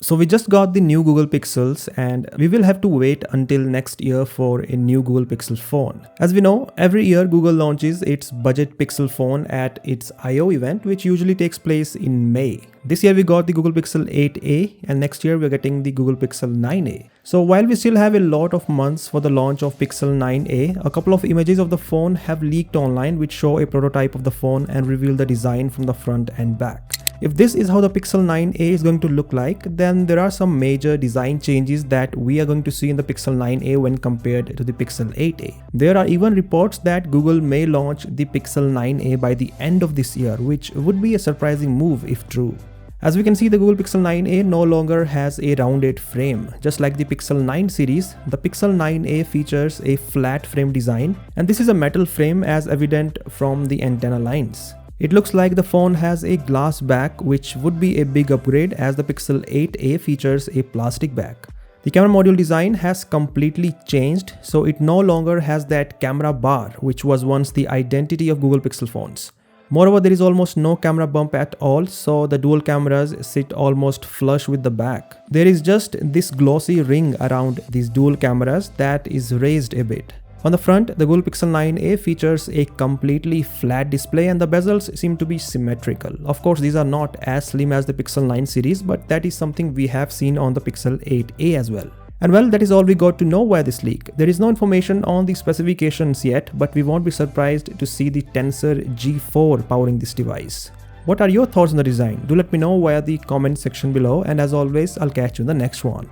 So we just got the new Google Pixels and we will have to wait until next year for a new Google Pixel phone. As we know, every year Google launches its budget Pixel phone at its I/O event, which usually takes place in May. This year we got the Google Pixel 8a and next year we're getting the Google Pixel 9a. So while we still have a lot of months for the launch of Pixel 9a, a couple of images of the phone have leaked online which show a prototype of the phone and reveal the design from the front and back. If this is how the Pixel 9a is going to look like, then there are some major design changes that we are going to see in the Pixel 9a when compared to the Pixel 8a. There are even reports that Google may launch the Pixel 9a by the end of this year, which would be a surprising move if true. As we can see, the Google Pixel 9a no longer has a rounded frame. Just like the Pixel 9 series, the Pixel 9a features a flat frame design, and this is a metal frame as evident from the antenna lines. It looks like the phone has a glass back, which would be a big upgrade as the Pixel 8a features a plastic back. The camera module design has completely changed, so it no longer has that camera bar, which was once the identity of Google Pixel phones. Moreover, there is almost no camera bump at all, so the dual cameras sit almost flush with the back. There is just this glossy ring around these dual cameras that is raised a bit. On the front, the Google Pixel 9a features a completely flat display and the bezels seem to be symmetrical. Of course, these are not as slim as the Pixel 9 series, but that is something we have seen on the Pixel 8a as well. And well, that is all we got to know via this leak. There is no information on the specifications yet, but we won't be surprised to see the Tensor G4 powering this device. What are your thoughts on the design? Do let me know via the comment section below, and as always, I'll catch you in the next one.